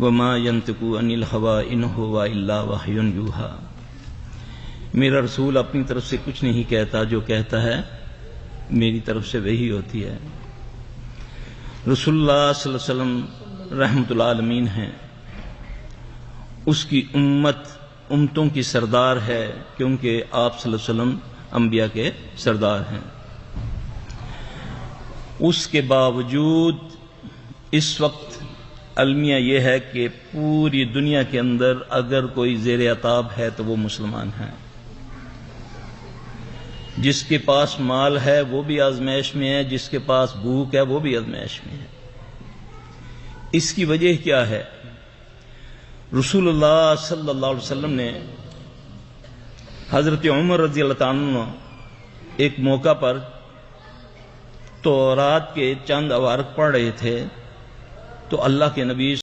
وما ينطق عن الهوى ان هو الا وحی یوحی، میرا رسول اپنی طرف سے کچھ نہیں کہتا، جو کہتا ہے میری طرف سے وحی ہوتی ہے۔ رسول اللہ صلی اللہ علیہ وسلم رحمت العالمین ہیں، اس کی امتوں کی سردار ہے، کیونکہ آپ صلی اللہ علیہ وسلم انبیاء کے سردار ہیں۔ اس کے باوجود اس وقت المیہ یہ ہے کہ پوری دنیا کے اندر اگر کوئی زیر عتاب ہے تو وہ مسلمان ہیں۔ جس کے پاس مال ہے وہ بھی آزمائش میں ہے، جس کے پاس بھوک ہے وہ بھی آزمائش میں ہے۔ اس کی وجہ کیا ہے؟ رسول اللہ صلی اللہ علیہ وسلم نے حضرت عمر رضی اللہ تعالیٰ عنہ ایک موقع پر تورات کے چند اوارق پڑھ رہے تھے، تو اللہ کے نبی